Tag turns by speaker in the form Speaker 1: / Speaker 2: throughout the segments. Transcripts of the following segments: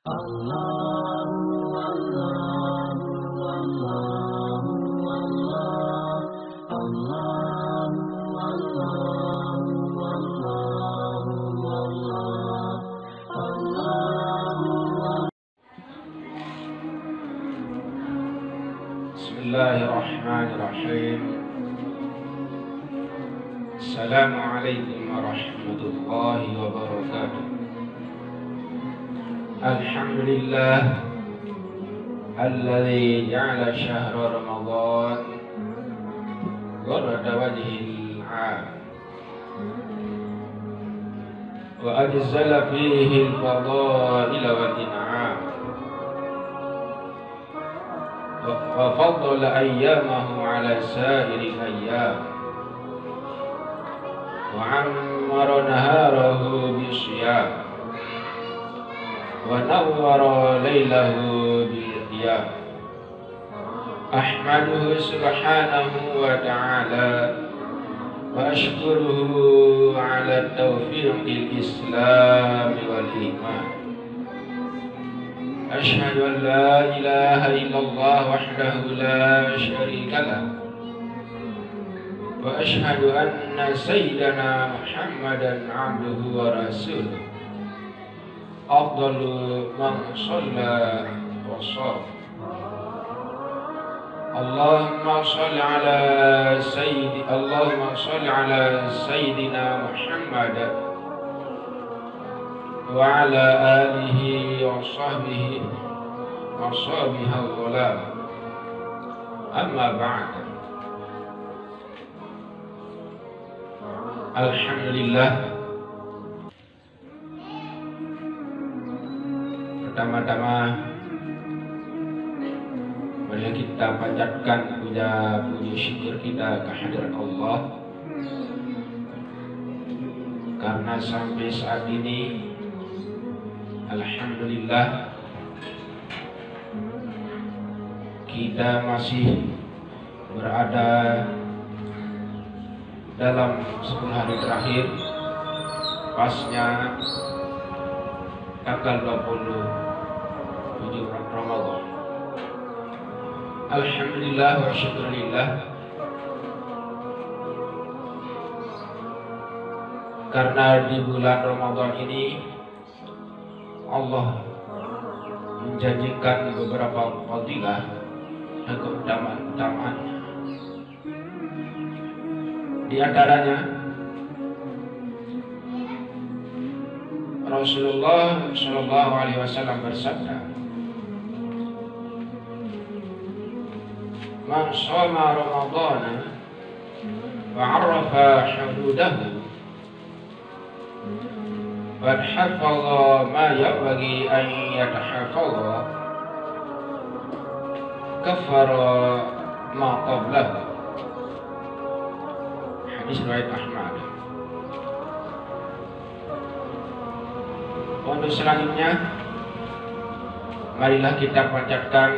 Speaker 1: Bismillahirrahmanirrahim. Assalamualaikum warahmatullahi wabarakatuh. Alhamdulillah alladzi ja'ala syahra Ramadan ghurrata wajhil 'am wa ajzala fihi al-fadaila wal in'am wa faddala ayyamahu 'ala sa'iril ayyam wa 'ammara naharahu bisyam wa nawwara laylahu bil qiyam. Ahmaduhu subhanahu wa ta'ala wa ashkuruhu 'ala tawfiqil islam wal iman. Ashhadu an la ilaha illallah wahdahu la syarika lah wa ashhadu anna sayyidana Muhammadan 'abduhu wa rasuluh. Afdalu man shalla wa shalla. Allahumma shalli ala sayyidina Muhammad wa ala alihi wa sahbihi al-ghulam. Amma ba'd. Alhamdulillah, pertama-tama mari kita panjatkan puji syukur kita kehadirat Allah, karena sampai saat ini alhamdulillah kita masih berada dalam 10 hari terakhir pasnya tanggal 27 Ramadan. Alhamdulillah wa syukurillah, karena di bulan Ramadan ini Allah menjanjikan beberapa fadilah dan keutamaan. Di antaranya Rasulullah Shallallahu Alaihi Wasallam bersabda, "Man shoma Ramadana wa 'arafa hududahu wa hafadha ma yanbaghi an yatahafadha kaffara ma qablahu." Hadis riwayat Ahmad. Untuk selanjutnya, marilah kita panjatkan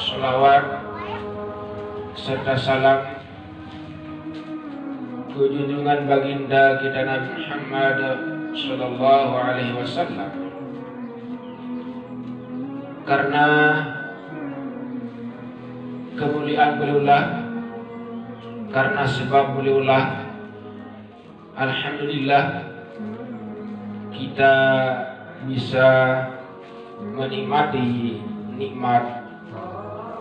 Speaker 1: sholawat serta salam junjungan baginda kita Nabi Muhammad Sallallahu Alaihi Wasallam, karena kemuliaan beliaulah, karena sebab beliaulah alhamdulillah kita bisa menikmati nikmat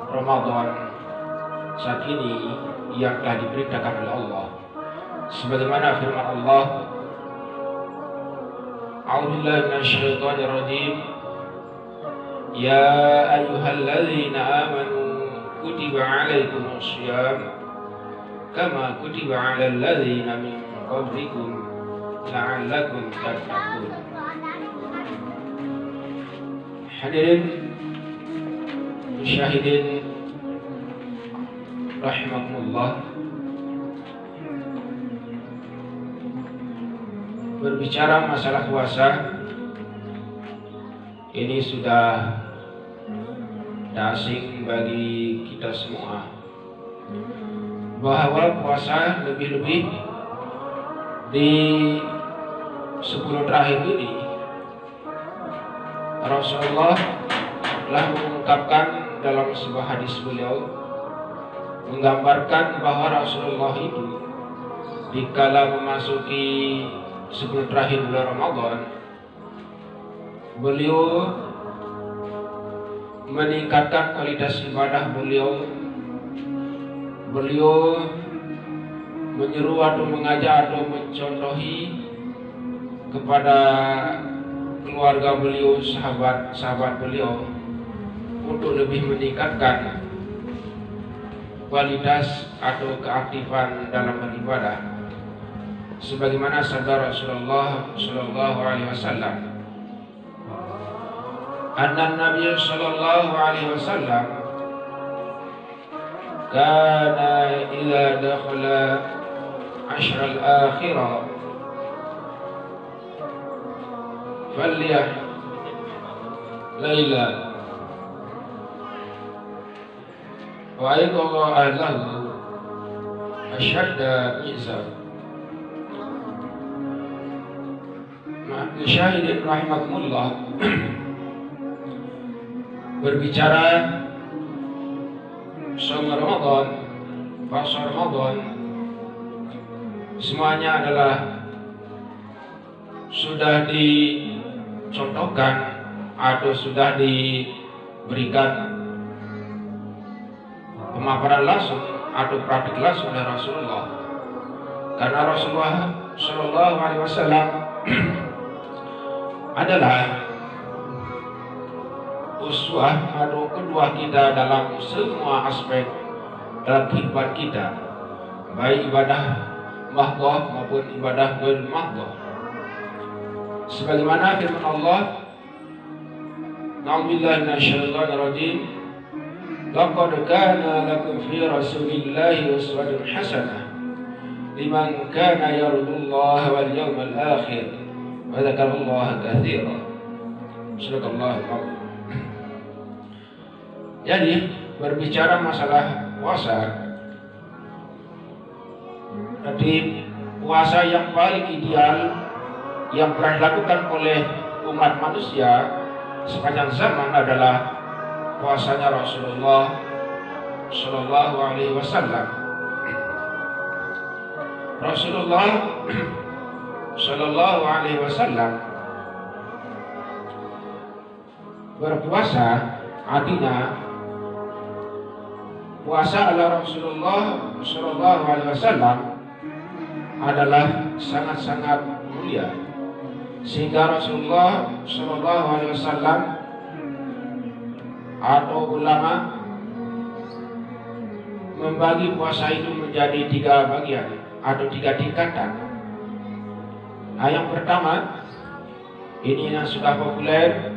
Speaker 1: Ramadan saat ini yang telah diberitakan oleh Allah, sebagaimana firman Allah, A'udzubillahi minasyaitonir rajim, ya ayyuhalladzina amanu kutiba 'alaikumus syiyam kama kutiba 'alal ladzina min qablikum la'allakum tattaqun. Hadirin musyahidin rahimakumullah, berbicara masalah puasa ini sudah tak asing bagi kita semua, bahwa puasa lebih-lebih di 10 terakhir ini Rasulullah telah mengungkapkan dalam sebuah hadis beliau, menggambarkan bahwa Rasulullah itu dikala memasuki 10 terakhir bulan Ramadan, beliau meningkatkan kualitas ibadah beliau. Beliau menyeru atau mengajak atau mencontohi kepada keluarga beliau, sahabat-sahabat beliau untuk lebih meningkatkan kualitas atau keaktifan dalam beribadah. Sebagaimana sabda Rasulullah sallallahu alaihi wasallam, anna Nabi sallallahu alaihi wasallam kana idza dakhala ashr al-akhirah falyah laila wa ayqadha ahlahu ashadda mizan. Syahidin rahimakumullah, berbicara sama Ramadan, puasa Ramadan, semuanya adalah sudah dicontohkan atau sudah diberikan pemaparan langsung atau praktik langsung dari Rasulullah. Karena Rasulullah Shallallahu Alaihi Wasallam adalah uswah atau kedua kita dalam semua aspek dalam kehidupan kita, baik ibadah mahdhah maupun ibadah ghair mahdhah. Sebagaimana firman Allah, Na'udzubillahi minasyaitonir rajim, laqad kana lakum fi rasulillahi uswatun hasanah liman kana yarjullaha wal yawmal akhir wa dzakarallaha katsiran. Subhanallah. Jadi berbicara masalah puasa, jadi puasa yang paling ideal yang pernah dilakukan oleh umat manusia sepanjang zaman adalah puasanya Rasulullah Shallallahu Alaihi Wasallam. Rasulullah Shallallahu Alaihi Wasallam berpuasa, artinya puasa ala Rasulullah Shallallahu Alaihi Wasallam adalah sangat-sangat mulia, sehingga Rasulullah Shallallahu Alaihi Wasallam atau ulama membagi puasa itu menjadi 3 bagian atau 3 tingkatan. Nah, yang pertama, ini yang sudah populer,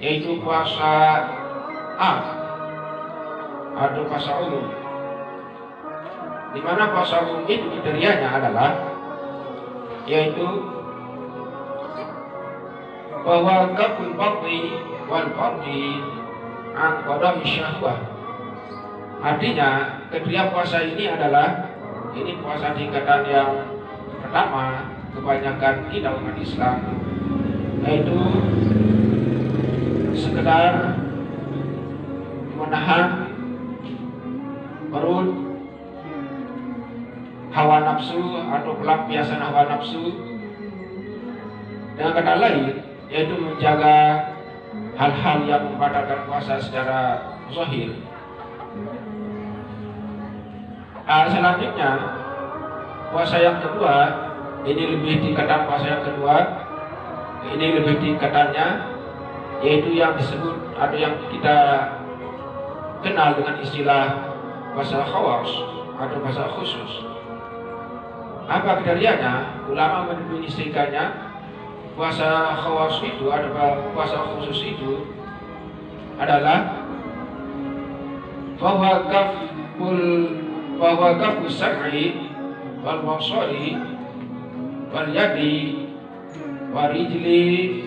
Speaker 1: yaitu puasa am atau puasa umum. Di mana puasa umum itu kriterianya adalah yaitu bahwa kaful batni wal fardi an qada'i syahwah. Artinya ketiga puasa ini adalah puasa tingkatan yang pertama kebanyakan kita umat Islam, yaitu sekedar menahan perut, hawa nafsu atau pelampiasan hawa nafsu, dengan kata lain yaitu menjaga hal-hal yang membatalkan puasa secara zahir. Selanjutnya puasa yang kedua, ini lebih tingkatan puasa yang kedua, ini lebih tingkatannya yaitu yang disebut atau yang kita kenal dengan istilah puasa khawas atau puasa khusus. Apa kriterianya? Ulama mendefinisikannya, puasa khawas itu atau puasa khusus itu adalah bahwa kaful sam'i wal basari wal yadi wal rijli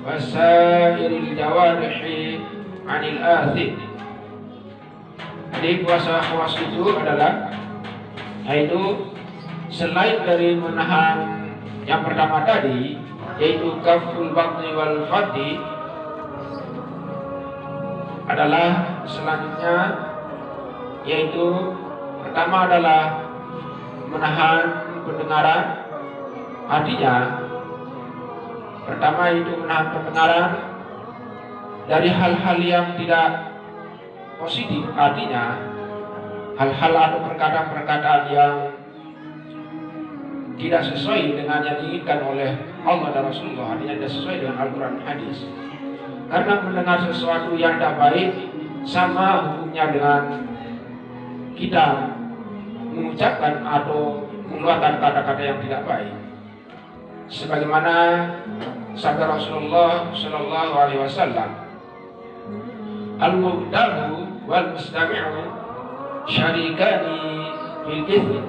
Speaker 1: wasairil jawarihi anil athim. Jadi puasa khawas itu adalah yaitu selain dari menahan yang pertama tadi, yaitu kaful batni wal fardi, adalah selanjutnya, yaitu pertama adalah menahan pendengaran. Artinya pertama itu menahan pendengaran dari hal-hal yang tidak positif, artinya hal-hal atau perkataan-perkataan yang tidak sesuai dengan yang diinginkan oleh Allah dan Rasulullah, artinya tidak sesuai dengan Al-Quran dan Hadis. Karena mendengar sesuatu yang tidak baik sama hukumnya dengan kita mengucapkan atau mengeluarkan kata-kata yang tidak baik. Sebagaimana sabda Rasulullah Shallallahu Alaihi Wasallam, al-muhdamu wal mustami'u syarikani fil ithmi.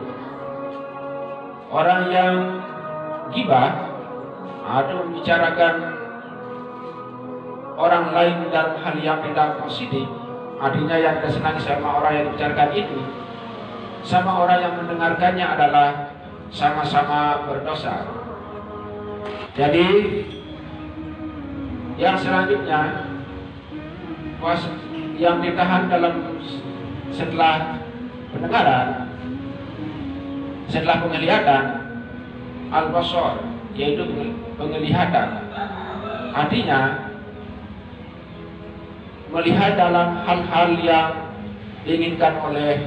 Speaker 1: Orang yang gibah atau membicarakan orang lain dalam hal yang tidak positif, artinya yang tidak senang sama orang yang dibicarakan itu, sama orang yang mendengarkannya adalah sama-sama berdosa. Jadi yang selanjutnya yang ditahan dalam setelah pendengaran, setelah penglihatan, al-basar, yaitu penglihatan. Artinya melihat dalam hal-hal yang diinginkan oleh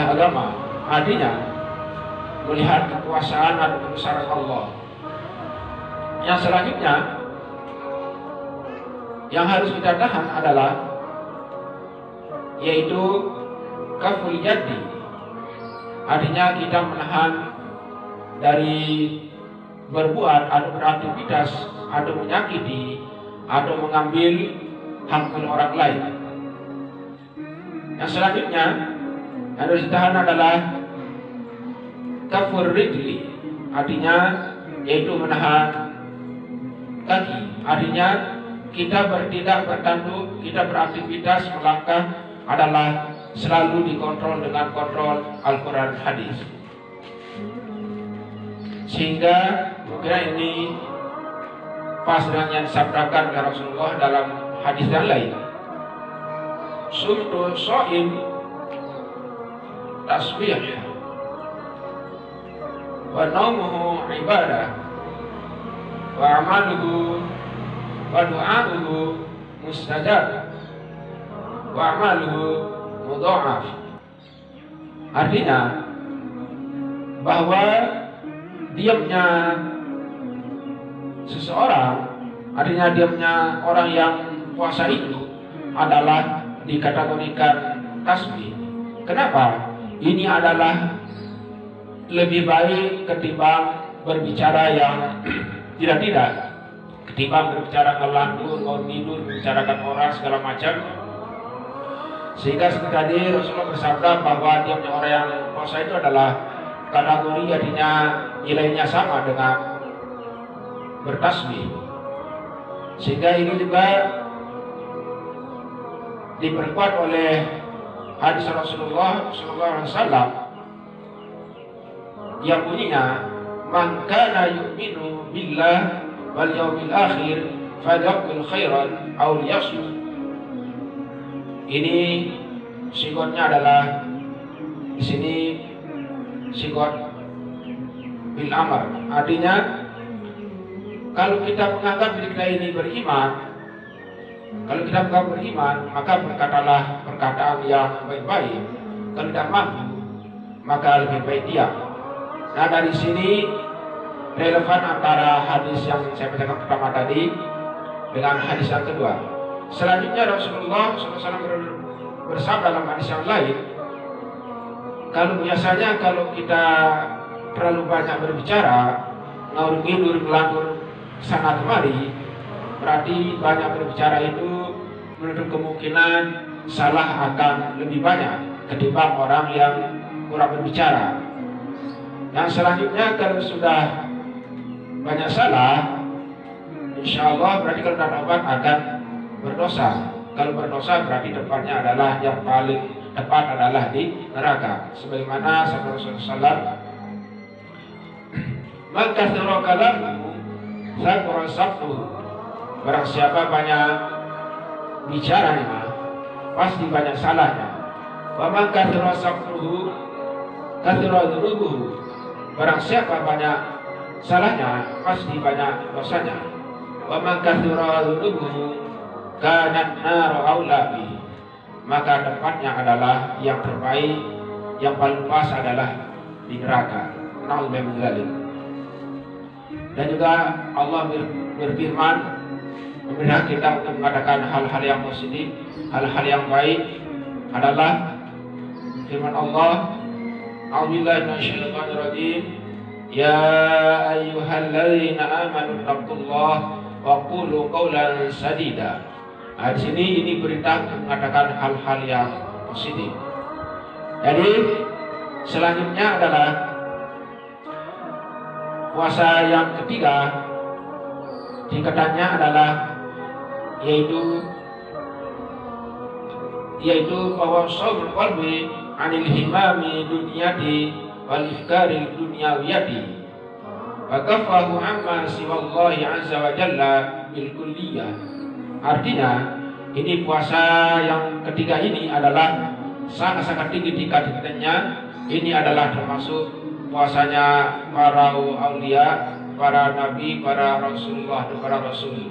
Speaker 1: agama, artinya melihat kekuasaan dan kebesaran Allah. Yang selanjutnya yang harus kita tahan adalah yaitu kaful yadi, artinya kita menahan dari berbuat atau beraktivitas atau menyakiti atau mengambil hak milik orang lain. Yang selanjutnya yang harus ditahan adalah kafur rijli, artinya yaitu menahan kaki, artinya kita bertindak, bertanduk, kita beraktivitas, melangkah adalah selalu dikontrol dengan kontrol Al-Quran Hadis. Sehingga mungkin ini pas dengan yang disabdakan oleh Rasulullah dalam hadis yang lain, sumtu so'im tasbih wa naumuhu ibadah wa amaluhu wa du'aluhu mustajab wa amaluhu mudha'af. Artinya bahwa diamnya seseorang, artinya diamnya orang yang puasa itu adalah dikategorikan tasbih. Kenapa? Ini adalah lebih baik ketimbang berbicara yang tidak-tidak, ketimbang berbicara ngelantur, tidur, membicarakan orang segala macam. Sehingga seperti tadi Rasulullah bersabda bahwa diamnya orang yang puasa itu adalah kategori, artinya nilainya sama dengan bertasbih. Sehingga ini juga diperkuat oleh hadis Rasulullah SAW yang bunyinya, man kana yu'minu billah wal yawmil akhir falyaqul khairan aw liyasmut. Ini sigotnya adalah di sini sigot bil amr, artinya kalau kita menganggap diri kita ini beriman, kalau kita menganggap beriman, maka berkatalah perkataan yang baik-baik. Kalau tidak mampu, maka lebih baik diam. Nah, dari sini relevan antara hadis yang saya bacakan pertama tadi dengan hadis yang kedua. Selanjutnya Rasulullah SAW bersabda dalam hadis yang lain, kalau biasanya kalau kita terlalu banyak berbicara, ngawur ngidur, ngelantur sana kemari, berarti banyak berbicara itu menutup kemungkinan salah akan lebih banyak ketimbang orang yang kurang berbicara. Yang selanjutnya kalau sudah banyak salah, insya Allah berarti kalau tidak tobat akan berdosa. Kalau berdosa berarti tempatnya adalah yang paling tepat adalah di neraka. Sebagaimana sabda Rasulullah, maka surah kalamu sakura sabtu Barang siapa banyak bicaranya, pasti banyak salahnya. Wa man kathura sabruhu kathura dzunubuhu. Barang siapa banyak salahnya, pasti banyak dosanya. Wa man kathura dzunubuhu kanat naru aula bi. Maka tempatnya adalah yang terbaik, yang paling pas adalah di neraka. Na'udzubillah min dzalik. Dan juga Allah berfirman memerintah kita untuk mengadakan hal-hal yang positif, hal-hal yang baik adalah firman Allah, A'udzubillahi minasyaitonir rajim, ya ayyuhalladzina amanu taqullaha wa qulu qawlan sadida. Nah, di sini ini perintah untuk mengadakan hal-hal yang positif. Jadi selanjutnya adalah puasa yang ketiga, tingkatannya adalah yaitu bahwa shaumul qalbi anil himami dunyati wal ifkaril dunyawiyati wa kafahu amma siwallahi azza wa jalla bil kulliyah. Artinya ini puasa yang ketiga ini adalah sangat-sangat tinggi tingkatannya. Ini adalah termasuk puasanya para aulia, para nabi, para rasulullah, dan para rasul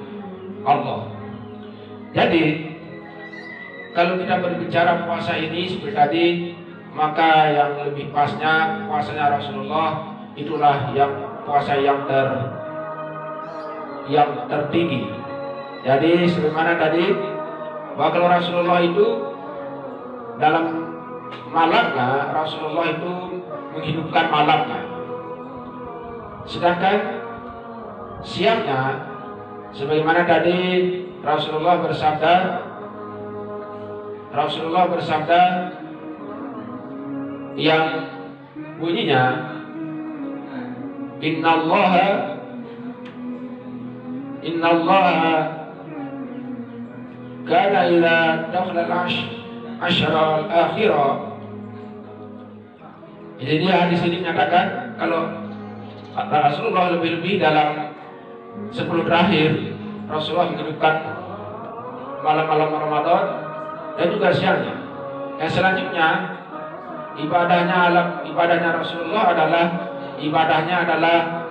Speaker 1: Allah. Jadi kalau kita berbicara puasa ini seperti tadi, maka yang lebih pasnya puasanya Rasulullah itulah yang puasa yang tertinggi. Jadi sebagaimana tadi bahwa kalau Rasulullah itu dalam malamnya, Rasulullah itu menghidupkan malamnya. Sedangkan siangnya, sebagaimana tadi Rasulullah bersabda yang bunyinya Innallaha kana ila dakhala al-ashra al-akhirah. Jadi hadis ini menyatakan kalau Rasulullah lebih-lebih dalam 10 terakhir Rasulullah menghidupkan malam-malam Ramadan dan juga siangnya. Yang selanjutnya ibadahnya Rasulullah adalah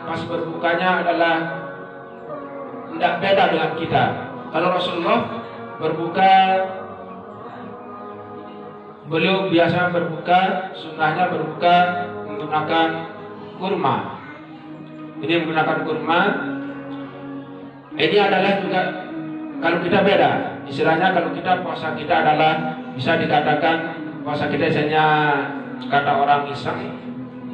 Speaker 1: pas berbukanya adalah tidak beda dengan kita. Kalau Rasulullah berbuka, beliau biasa berbuka, sunnahnya berbuka menggunakan kurma. Ini menggunakan kurma. Ini adalah juga kalau kita beda. Istilahnya kalau kita puasa kita adalah bisa dikatakan puasa kita misalnya kata orang Islam,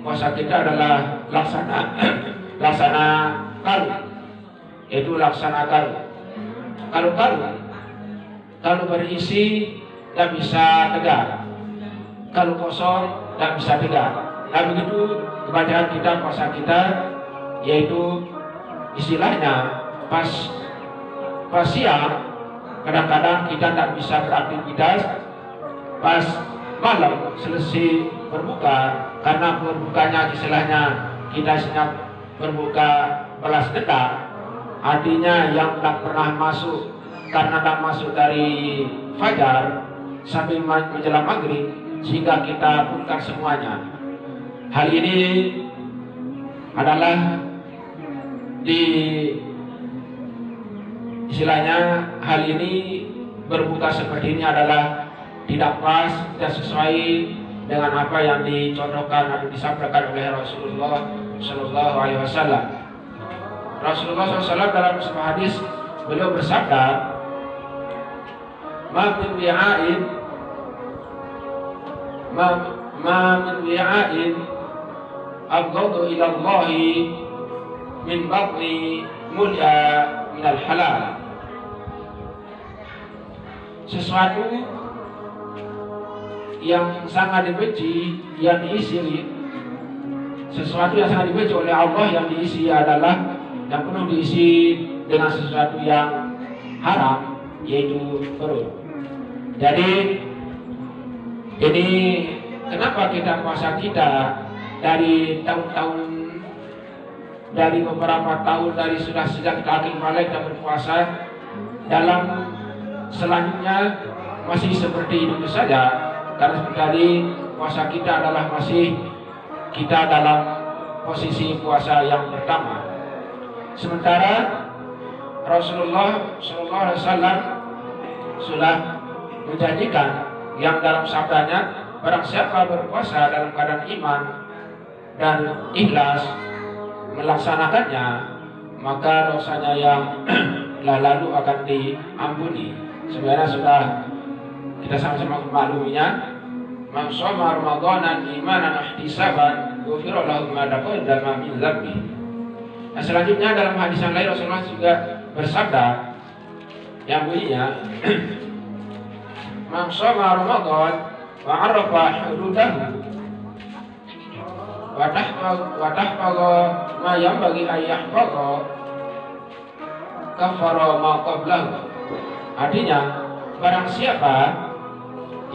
Speaker 1: puasa kita adalah laksana karu. Itu laksana karu. Kalau berisi tidak bisa tegak, kalau kosong tidak bisa tegak. Nah begitu kebanyakan kita puasa kita, yaitu istilahnya pas siang kadang-kadang kita tidak bisa beraktivitas, pas malam selesai berbuka, karena berbukanya istilahnya kita siap berbuka balas dendam. Artinya yang tidak pernah masuk, karena tidak masuk dari fajar sampai menjelang maghrib, sehingga kita punkan semuanya. Hal ini adalah hal ini berbuka seperti ini adalah tidak pas, tidak sesuai dengan apa yang dicontohkan atau disampaikan oleh Rasulullah Shallallahu Alaihi Wasallam. Rasulullah SAW dalam sebuah hadis beliau bersabda, ma min wi'ain abghadu ila Allah min batni mulya min al-halal. Sesuatu yang sangat dibenci yang diisi, sesuatu yang sangat dibenci oleh Allah yang diisi adalah yang penuh diisi dengan sesuatu yang haram, yaitu perut. Jadi ini kenapa kita puasa kita dari tahun-tahun, dari beberapa tahun, dari sudah sejak kaki balik kita berpuasa, dalam selanjutnya masih seperti itu saja, karena seperti tadi puasa kita adalah masih kita dalam posisi puasa yang pertama. Sementara Rasulullah SAW sudah menjanjikan yang dalam sabdanya, barang siapa berpuasa dalam keadaan iman dan ikhlas melaksanakannya, maka dosanya yang lalu akan diampuni. Sebenarnya sudah kita sama-sama makluminya, man shoma ramadanan imanan ihtisaban ghufira lahu ma taqaddama min dzambi. Nah, selanjutnya dalam hadis yang lain Rasulullah juga bersabda yang bunyinya man shoma ramadan wa 'arafa hududahu wa tahfaza ma yanbaghi an yahfaza kafara ma qablahu. Artinya, barang siapa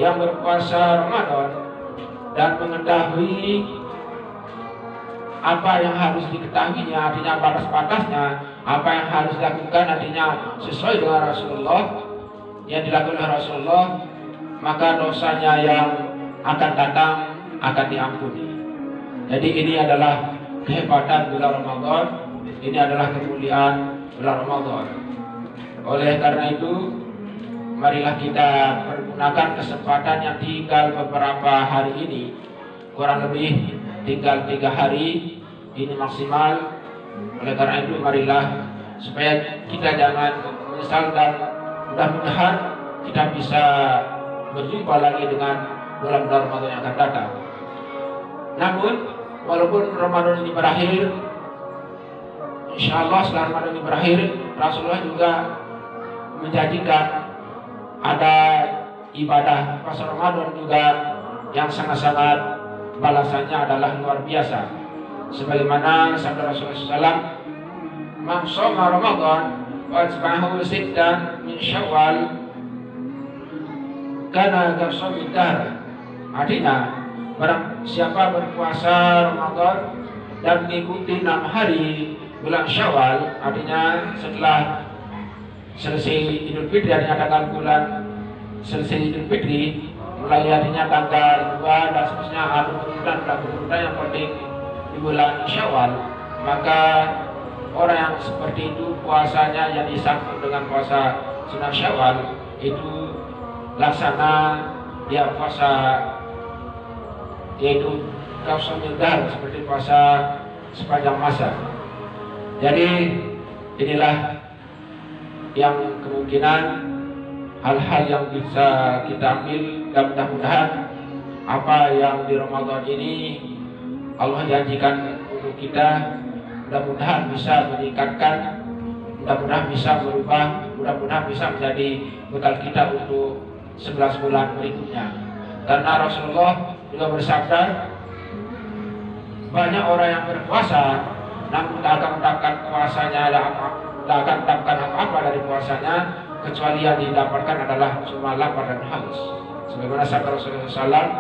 Speaker 1: yang berpuasa Ramadan dan mengetahui apa yang harus diketahuinya, artinya batas-batasnya, apa yang harus dilakukan, artinya sesuai dengan Rasulullah, yang dilakukan oleh Rasulullah, maka dosanya yang akan datang akan diampuni. Jadi ini adalah kehebatan bulan Ramadan, ini adalah kemuliaan bulan Ramadan. Oleh karena itu, marilah kita pergunakan kesempatan yang tinggal beberapa hari ini, kurang lebih tinggal 3 hari ini maksimal. Oleh karena itu, marilah supaya kita jangan menyesal, dan mudah-mudahan kita bisa berjumpa lagi dengan bulan-bulan Ramadan yang akan datang. Namun, walaupun Ramadan ini berakhir, insya Allah setelah Ramadan ini berakhir, Rasulullah juga menjanjikan ada ibadah puasa Ramadan juga yang sangat-sangat balasannya adalah luar biasa. Sebagaimana sabda Rasulullah SAW, man shoma Ramadan wa atba'ahu sittan min Syawal kana kasawmi dahr. Artinya, barang siapa berpuasa Ramadan dan mengikuti 6 hari bulan Syawal, artinya setelah selesai Idul Fitri, artinya tanggal bulan selesai Idul Fitri, mulai artinya tanggal 2 dan seterusnya, bulan yang penting di bulan Syawal, maka orang yang seperti itu puasanya yang disambung dengan puasa sunnah Syawal itu laksana dia puasa, yaitu kausomil dahr, seperti puasa sepanjang masa. Jadi inilah yang kemungkinan hal-hal yang bisa kita ambil, dan mudah-mudahan apa yang di Ramadan ini Allah janjikan untuk kita, mudah-mudahan bisa meningkatkan, mudah-mudahan bisa berubah, mudah-mudahan bisa menjadi bekal kita untuk 11 bulan berikutnya. Karena Rasulullah juga bersabda, banyak orang yang berpuasa namun tak akan mendapatkan puasanya, tak akan mendapatkan apa-apa dari puasanya, kecuali yang didapatkan adalah cuma lapar dan haus. Sebagaimana sabda Rasulullah SAW,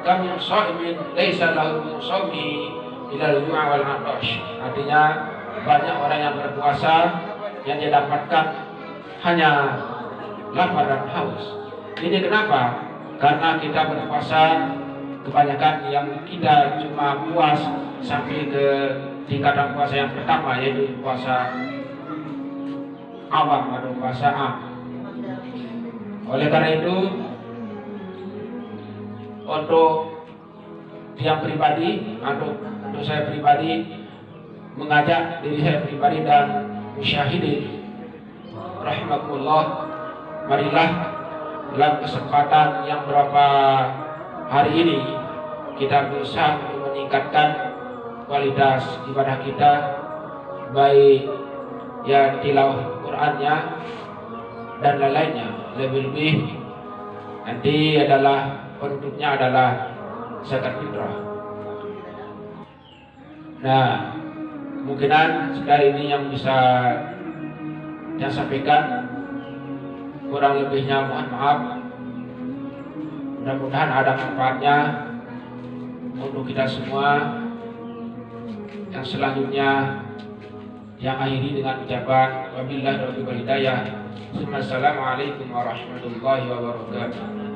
Speaker 1: kami shaimin laisa lahu min shaumi illa al-ju'a wal 'atash. Artinya, banyak orang yang berpuasa yang dia dapatkan hanya lapar dan haus. Ini kenapa? Karena kita berpuasa kebanyakan yang kita cuma puas sampai ke tingkatan puasa yang pertama, yaitu puasa awam atau puasa am. Oleh karena itu, untuk yang pribadi, untuk saya pribadi, mengajak diri saya pribadi dan musyahidin rahimakumullah, marilah dalam kesempatan yang berapa hari ini kita berusaha untuk meningkatkan kualitas ibadah kita, baik ya tilawah Qur'annya dan lain-lainnya. Lebih-lebih nanti adalah penutupnya adalah zakat fitrah. Nah, kemungkinan sekali ini yang bisa saya sampaikan, kurang lebihnya mohon maaf. Mudah-mudahan ada manfaatnya untuk kita semua. Yang selanjutnya yang akhiri dengan ucapan wabillahi taufiq wal hidayah. Assalamualaikum warahmatullahi wabarakatuh.